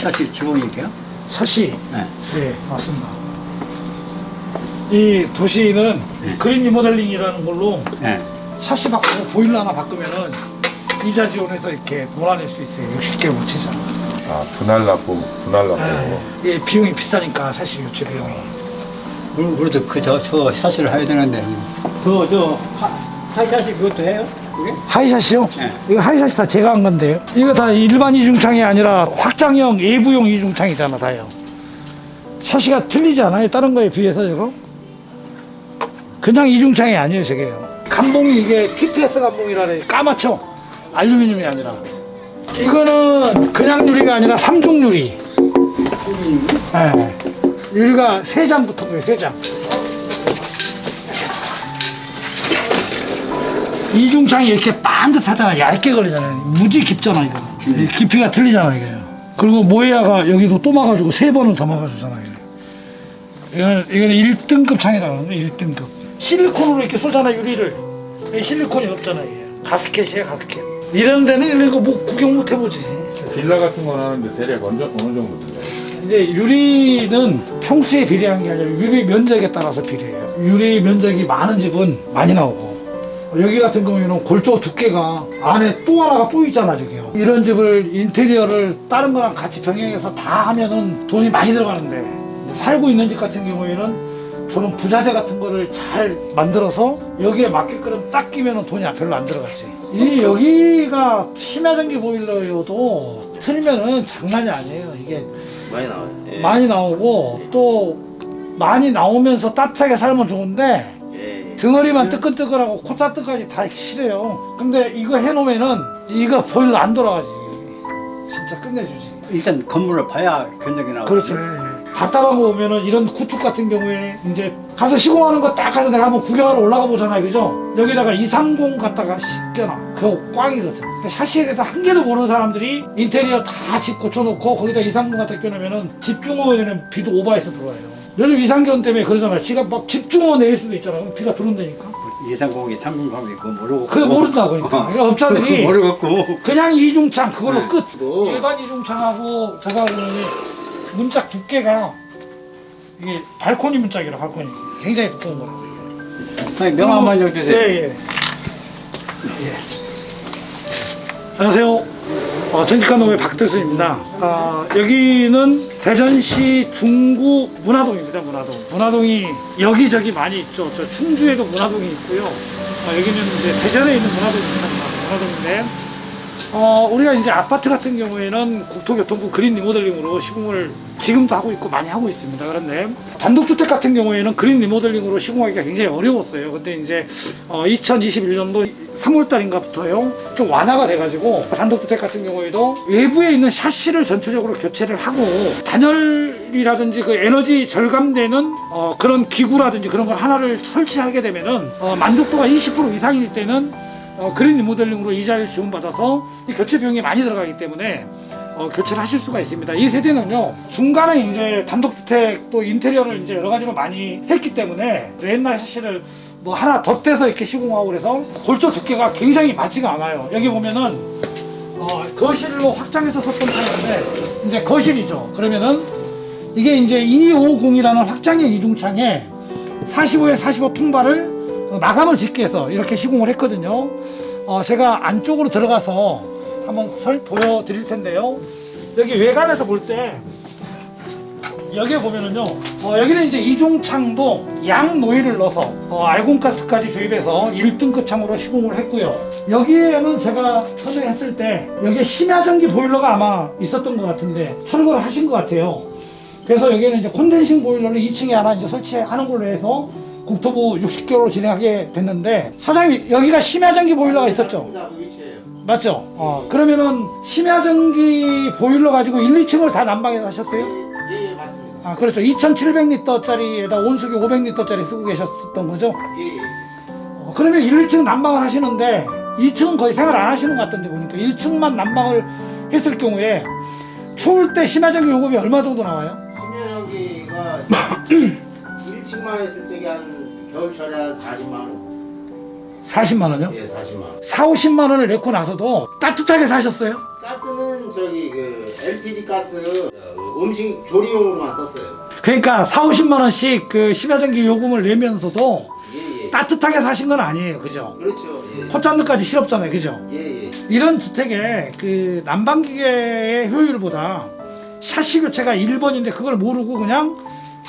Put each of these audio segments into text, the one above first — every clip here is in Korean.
샷이 지붕이게요? 샷이 네. 네 맞습니다. 이 도시는 네. 그린 리모델링이라는 걸로 네. 샷시 바꾸고 보일러 하나 바꾸면은 이자 지원해서 이렇게 몰아낼 수 있어요. 60개 못 치잖아. 아, 분할 납부. 이 비용이 비싸니까 샷시 교체 비용이. 우리도 저 샷을 해야 되는데. 하이샷이 그것도 해요? 그게? 하이샷이요? 네. 이거 하이샷이 다 제가 한 건데요. 이거 다 일반 이중창이 아니라 확장형 예부용 이중창이잖아 다요. 샷시가 틀리지 않아요? 다른 거에 비해서 저거? 그냥 이중창이 아니에요 저게요. 감봉이 이게 TPS 감봉이라 그래. 까맣죠? 알루미늄이 아니라. 이거는 그냥 유리가 아니라 삼중 유리. 네. 유리가 3장 붙은 거예요 3장. 이중창이 이렇게 반듯하잖아. 얇게 걸리잖아요. 무지 깊잖아 이거. 깊이가 틀리잖아 이게. 그리고 모에야가 여기도 또 막아주고 3번을 더 막아주잖아 이거는 1등급 창이라고 하는 거야. 1등급 실리콘으로 이렇게 쏘잖아 유리를. 실리콘이 없잖아 이게. 가스켓이야 가스켓. 이런 데는 이런 거 뭐 구경 못 해보지. 빌라 같은 거 하는데 대략 어느 정도 들어요? 이제 유리는 평수에 비례한 게 아니라 유리 면적에 따라서 비례해요. 유리 면적이 많은 집은 많이 나오고, 여기 같은 경우에는 골조 두께가 안에 또 하나가 또 있잖아 저기요. 이런 집을 인테리어를 다른 거랑 같이 병행해서 다 하면은 돈이 많이 들어가는데, 살고 있는 집 같은 경우에는 저는 부자재 같은 거를 잘 만들어서 여기에 맞게끔 딱 끼면은 돈이 별로 안 들어갔지. 이 여기가 심야전기 보일러여도 틀면은 장난이 아니에요. 이게 많이 나와요. 예. 많이 나오고 또 많이 나오면서 따뜻하게 살면 좋은데 예. 덩어리만 뜨끈뜨끈하고 콧사뜻까지 다 싫어요. 근데 이거 해놓으면은 이거 보일러 안 돌아가지. 진짜 끝내주지. 일단 건물을 봐야 견적이 나오고. 그렇죠. 예. 답답한 거 보면은 이런 구축 같은 경우에 이제 가서 시공하는 거 딱 가서 내가 한번 구경하러 올라가 보잖아요. 그죠? 여기다가 230 갖다가 씻겨놔. 그거 꽝이거든. 근데 샤시에 대해서 한 개도 모르는 사람들이 인테리어 다 집 고쳐놓고 거기다 230 갖다 껴놓으면은 집중호에는 비도 오버해서 들어와요. 요즘 이상기온 때문에 그러잖아요. 지가 막 집중호 내릴 수도 있잖아. 그럼 비가 들어온다니까. 이상공이 3분방이 그거 모르고. 그거 모른다고 그러니까. 그러니까 업자들이 모르겠고. 그냥 이중창 그걸로 네. 끝. 일반 이중창하고 저거하고는 문짝 두께가 이게 발코니 문짝이라 발코니 굉장히 두꺼운 거라고 이게. 아니, 명함만 좀 주세요. 예. 안녕하세요. 전직관농의 박대수입니다. 여기는 대전시 중구 문화동입니다. 문화동이 여기저기 많이 있죠. 저 충주에도 문화동이 있고요. 여기는 이제 대전에 있는 문화동입니다. 문화동인데 우리가 이제 아파트 같은 경우에는 국토교통부 그린 리모델링으로 시공을 지금도 하고 있고 많이 하고 있습니다. 그런데 단독주택 같은 경우에는 그린 리모델링으로 시공하기가 굉장히 어려웠어요. 근데 이제 2021년도 3월달인가부터요 좀 완화가 돼가지고 단독주택 같은 경우에도 외부에 있는 샤시를 전체적으로 교체를 하고 단열이라든지 그 에너지 절감되는 그런 기구라든지 그런 걸 하나를 설치하게 되면은 만족도가 20% 이상일 때는 그린 리모델링으로 이자를 지원받아서 이 교체 비용이 많이 들어가기 때문에 교체를 하실 수가 있습니다. 이 세대는요 중간에 이제 단독주택 또 인테리어를 이제 여러 가지로 많이 했기 때문에 옛날 샤시를 뭐 하나 덧대서 이렇게 시공하고 그래서 골조 두께가 굉장히 맞지가 않아요. 여기 보면은 거실로 확장해서 썼던 창인데 이제 거실이죠. 그러면은 이게 이제 250이라는 확장형 이중창에 45에 45 통발을 마감을 짓게 해서 이렇게 시공을 했거든요. 제가 안쪽으로 들어가서 한번 보여드릴 텐데요. 여기 외관에서 볼 때 여기에 보면은요 여기는 이제 이중창도 양 노일을 넣어서 알곤가스까지 주입해서 1등급 창으로 시공을 했고요. 여기에는 제가 처음에 했을 때 여기에 심야전기 보일러가 아마 있었던 것 같은데 철거를 하신 것 같아요. 그래서 여기는 이제 콘덴싱 보일러를 2층에 하나 이제 설치하는 걸로 해서 국토부 60개월로 진행하게 됐는데, 사장님 여기가 심야전기 보일러가 있었죠? 맞죠? 그러면은 심야전기 보일러 가지고 1, 2층을 다 난방해서 하셨어요? 예, 맞습니다. 그렇죠. 2700리터짜리에다 온수기 500리터짜리 쓰고 계셨던 거죠? 예. 그러면 1, 2층 난방을 하시는데 2층은 거의 생활 안 하시는 것 같던데 보니까 1층만 난방을 했을 경우에 추울 때 심야전기 요금이 얼마 정도 나와요? 심야전기가 1층만 했을 적에 한 겨울철에 한 40만 원. 40만 원이요? 예, 40만 원. 4, 50만 원을 내고 나서도 따뜻하게 사셨어요? 가스는 저기 그 LPG 가스 음식 조리용으로만 썼어요. 그러니까 4, 50만 원씩 그 심야전기 요금을 내면서도 예, 예. 따뜻하게 사신 건 아니에요, 그죠? 그렇죠. 예. 콧잔드까지 실었잖아요, 그죠? 예, 예. 이런 주택에 그 난방기계의 효율보다 샤시 교체가 1번인데 그걸 모르고 그냥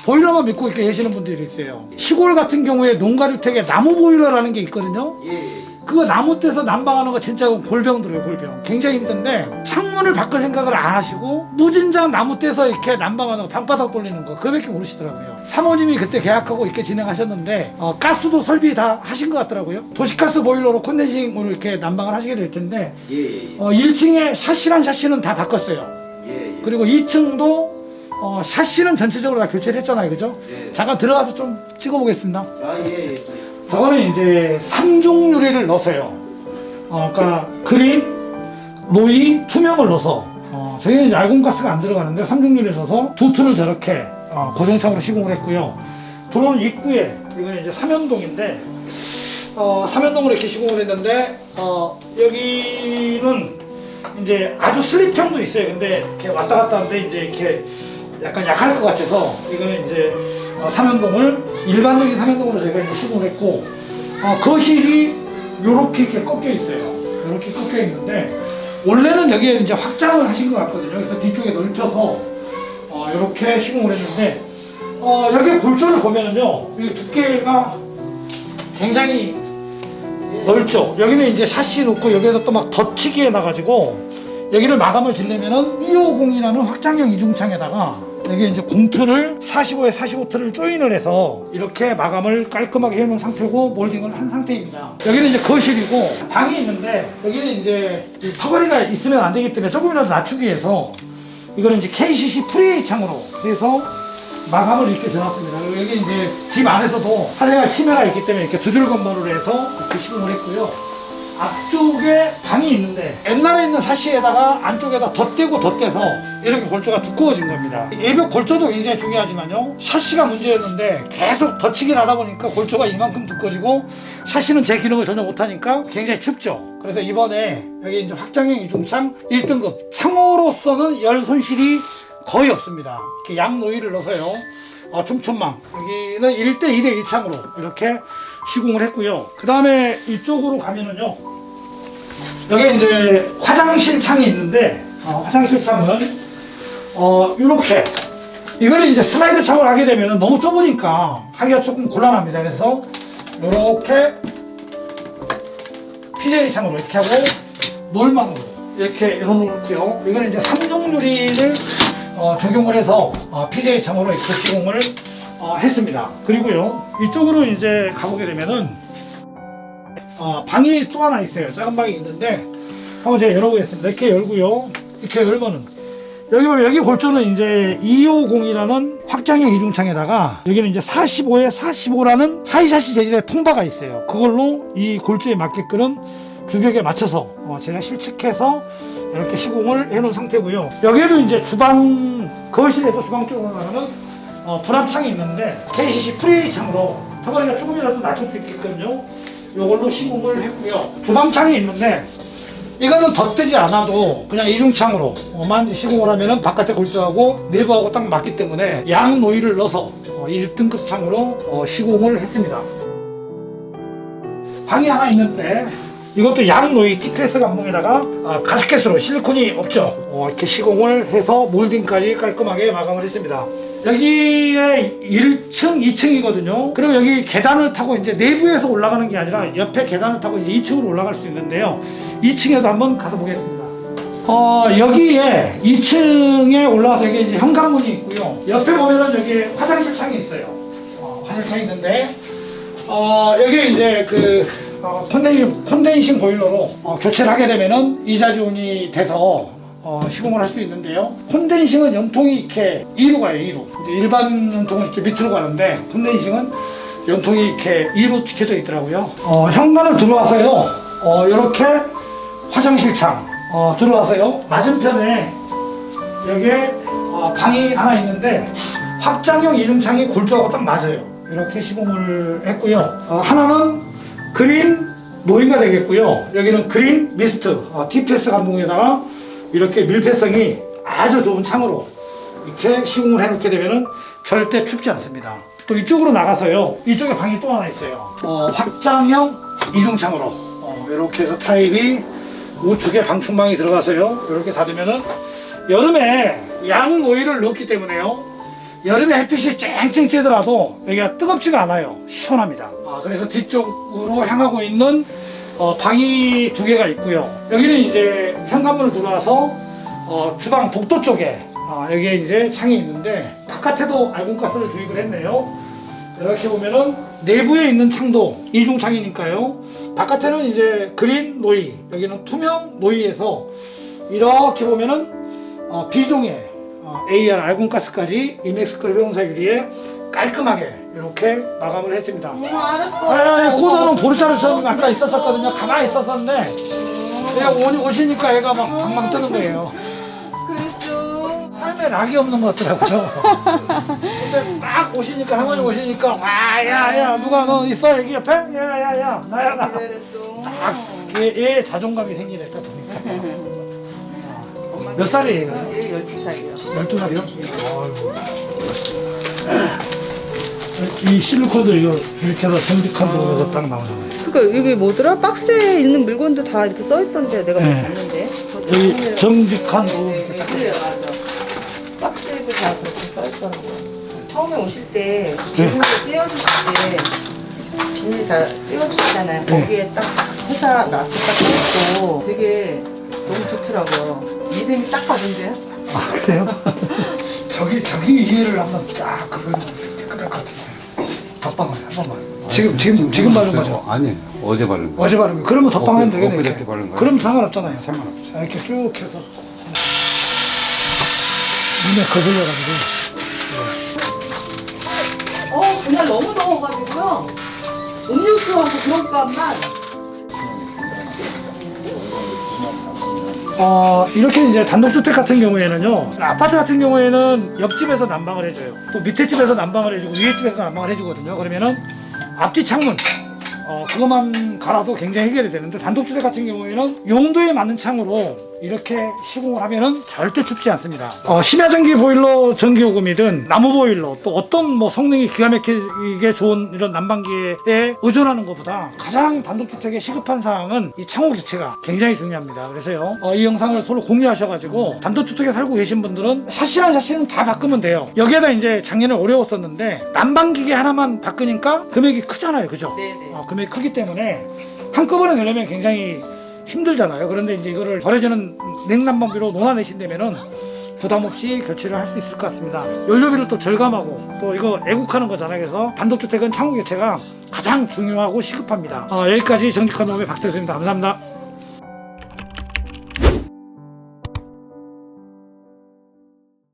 보일러만 믿고 이렇게 계시는 분들이 있어요. 시골 같은 경우에 농가주택에 나무 보일러라는 게 있거든요. 예, 예. 그거 나무 떼서 난방하는 거 진짜 골병 들어요, 골병. 굉장히 힘든데 창문을 바꿀 생각을 안 하시고 무진장 나무 떼서 이렇게 난방하는 거, 방바닥 돌리는 거 그거밖에 모르시더라고요. 사모님이 그때 계약하고 이렇게 진행하셨는데 가스도 설비 다 하신 것 같더라고요. 도시가스 보일러로 콘덴싱으로 이렇게 난방을 하시게 될 텐데 예, 예. 1층에 샤시란 샤시는 다 바꿨어요. 예, 예. 그리고 2층도 샤시는 전체적으로 다 교체를 했잖아요, 그죠? 예. 잠깐 들어가서 좀 찍어보겠습니다. 아, 예, 예. 저거는 이제 3중 유리를 넣어서요. 그러니까 그린, 노이, 투명을 넣어서 저희는 이제 알공가스가 안 들어가는데 3중 유리를 넣어서 두 툴을 저렇게 고정창으로 시공을 했고요. 들어오는 입구에 이거는 이제 삼연동인데 3연동으로 이렇게 시공을 했는데 여기는 이제 아주 슬립형도 있어요. 근데 이렇게 왔다 갔다 하는데 이제 이렇게 약간 약할 것 같아서 이거는 이제 3연동을 일반적인 3연동으로 저희가 이제 시공을 했고 거실이 요렇게 이렇게 꺾여 있어요. 요렇게 꺾여 있는데 원래는 여기에 이제 확장을 하신 것 같거든요. 그래서 뒤쪽에 넓혀서 요렇게 시공을 했는데 여기 골조를 보면은요, 이 두께가 굉장히 넓죠. 여기는 이제 샤시 놓고 여기에서 또 막 덧치기 해놔가지고 여기를 마감을 지려면은 250이라는 확장형 이중창에다가 여기 이제 공틀을 45에 45틀을 조인을 해서 이렇게 마감을 깔끔하게 해놓은 상태고 몰딩을 한 상태입니다. 여기는 이제 거실이고 방이 있는데 여기는 이제 이 턱걸이가 있으면 안 되기 때문에 조금이라도 낮추기 위해서 이거는 이제 KCC 프리에이 창으로 해서 마감을 이렇게 지어놨습니다. 그리고 여기 이제 집 안에서도 사생활 침해가 있기 때문에 이렇게 두 줄 건물을 해서 이렇게 시공을 했고요. 앞쪽에 방이 있는데 옛날에 있는 사시에다가 안쪽에다 덧대고 덧대서 이렇게 골조가 두꺼워진 겁니다. 예벽 골조도 굉장히 중요하지만요, 샤시가 문제였는데 계속 덧치기를 하다 보니까 골조가 이만큼 두꺼워지고 샤시는 제 기능을 전혀 못하니까 굉장히 춥죠. 그래서 이번에 여기 이제 확장형 이중창 1등급 창호로서는 열 손실이 거의 없습니다. 이렇게 양노이를 넣어서요, 촘촘망 여기는 1대2대1 창으로 이렇게 시공을 했고요. 그 다음에 이쪽으로 가면은요, 여기 이제 화장실 창이 있는데 화장실 창은 이렇게 이거는 이제 슬라이드 창을 하게 되면 너무 좁으니까 하기가 조금 곤란합니다. 그래서 이렇게 PJ 창으로 이렇게 하고 놀망으로 이렇게 열어놓고요. 이거는 이제 3중 유리를 적용을 해서 PJ 창으로 이렇게 시공을 했습니다. 그리고요, 이쪽으로 이제 가보게 되면은 방이 또 하나 있어요. 작은 방이 있는데 한번 제가 열어보겠습니다. 이렇게 열고요, 이렇게 열면은 여기 보면 여기 골조는 이제 250이라는 확장형 이중창에다가 여기는 이제 45에 45라는 하이샤시 재질의 통바가 있어요. 그걸로 이 골조에 맞게끔 규격에 맞춰서 제가 실측해서 이렇게 시공을 해놓은 상태고요. 여기에도 이제 주방, 거실에서 주방 쪽으로 가면 분합창이 있는데 KCC 프리에이 창으로 턱걸이가 조금이라도 낮출 수 있게끔요, 이걸로 시공을 했고요. 주방창이 있는데 이거는 덧대지 않아도 그냥 이중창으로만 시공을 하면은 바깥에 골조하고 내부하고 딱 맞기 때문에 양 노이를 넣어서 1등급 창으로 시공을 했습니다. 방이 하나 있는데 이것도 양노이 TPS 감봉에다가 가스켓으로 실리콘이 없죠. 이렇게 시공을 해서 몰딩까지 깔끔하게 마감을 했습니다. 여기에 1층, 2층이거든요. 그리고 여기 계단을 타고 이제 내부에서 올라가는 게 아니라 옆에 계단을 타고 이제 2층으로 올라갈 수 있는데요. 2층에도 한번 가서 보겠습니다. 여기에 2층에 올라가서 여기 이제 현관문이 있고요. 옆에 보면은 여기 화장실 창이 있어요. 화장실 창이 있는데 여기 이제 그 콘덴싱 보일러로 교체를 하게 되면은 이자지온이 돼서 시공을 할 수 있는데요. 콘덴싱은 연통이 이렇게 2로 가요, 2로. 이제 일반 연통은 이렇게 밑으로 가는데 콘덴싱은 연통이 이렇게 2로 찍혀져 있더라고요. 현관을 들어와서요, 이렇게 화장실 창 들어와서요, 맞은편에 여기에 방이 하나 있는데 확장형 이중창이 골조하고 딱 맞아요. 이렇게 시공을 했고요. 하나는 그린 노인가 되겠고요. 여기는 그린 미스트 TPS 감봉에다가 이렇게 밀폐성이 아주 좋은 창으로 이렇게 시공을 해놓게 되면은 절대 춥지 않습니다. 또 이쪽으로 나가서요. 이쪽에 방이 또 하나 있어요. 확장형 이중창으로 이렇게 해서 타입이 우측에 방충망이 들어가서요. 이렇게 닫으면은 여름에 양노이를 넣었기 때문에요. 여름에 햇빛이 쨍쨍 쬐더라도 여기가 뜨겁지가 않아요. 시원합니다. 그래서 뒤쪽으로 향하고 있는 방이 두 개가 있고요. 여기는 이제 현관문을 들어와서 주방 복도 쪽에 여기에 이제 창이 있는데 바깥에도 알공가스를 주입을 했네요. 이렇게 보면은 내부에 있는 창도 이중창이니까요. 바깥에는 이제 그린 노이, 여기는 투명 노이에서 이렇게 보면은 B종의 AR 알공가스까지 이맥스 그래비온사 유리에 깔끔하게 이렇게 마감을 했습니다. 알았어. 코너는 보르차르처럼 아까 있었었거든요. 가만히 있었었는데 그냥 오시니까 얘가 막 방방 뜨는 거예요. 그랬어. 삶에 락이 없는 것 같더라고요. 근데 막 오시니까, 할머니 오시니까, 와, 야, 누가 너 있어? 여기 옆에? 야, 나야, 나. 그랬어. 딱, 얘 자존감이 생기네, 딱 보니까. 몇 살이에요? 얘 12살이요. 12살이요? 이 실리콘도 이거 이렇게 해서 정직한 도에서 딱 나오잖아요. 그러니까 여기 뭐더라? 박스에 있는 물건도 다 이렇게 써있던데 내가 네. 봤는데. 여기 정직한 도 이렇게 딱. 그래 맞아. 박스에도 다 그렇게 써있더라고요. 처음에 오실 때 네. 비닐을 띄워주실 때 비닐 다 띄워주시잖아요. 네. 거기에 딱 회사 마크 딱 써있고 되게 너무 좋더라고요. 믿음이 딱 가던데요? 그래요? 저기 위에를 한번 딱 그거 깨끗할 것 같은데. 덧방을 한 번만. 지금 바른 거죠? 아니, 어제 바른 거. 어제 바른 거. 그러면 덧방하면 되겠네. 엊그저께 이렇게. 바른 거예요? 그럼 상관없잖아요. 상관없죠. 이렇게 쭉 해서 눈에 거슬려가지고. 그날 너무 더워가지고요. 음료수하고 그런 값만 이렇게 이제 단독주택 같은 경우에는요, 아파트 같은 경우에는 옆집에서 난방을 해줘요. 또 밑에 집에서 난방을 해주고 위에 집에서 난방을 해주거든요. 그러면은 앞뒤 창문 그것만 갈아도 굉장히 해결이 되는데, 단독주택 같은 경우에는 용도에 맞는 창으로 이렇게 시공을 하면은 절대 춥지 않습니다. 심야전기 보일러 전기요금이든 나무 보일러, 또 어떤 뭐 성능이 기가 막히게 좋은 이런 난방기에 의존하는 것보다 가장 단독주택의 시급한 사항은 이 창호 교체가 굉장히 중요합니다. 그래서요, 이 영상을 서로 공유하셔가지고 단독주택에 살고 계신 분들은 샤시는 다 바꾸면 돼요. 여기에다 이제 작년에 어려웠었는데 난방기계 하나만 바꾸니까 금액이 크잖아요, 그죠? 네네. 금액이 크기 때문에 한꺼번에 내려면 굉장히 힘들잖아요. 그런데 이제 이거를 버려지는 냉난방비로 논아내신다면은 부담 없이 교체를 할 수 있을 것 같습니다. 연료비를 또 절감하고, 또 이거 애국하는 거잖아요. 그래서 단독주택은 창호 교체가 가장 중요하고 시급합니다. 여기까지 정직한 농업의 박대수입니다. 감사합니다.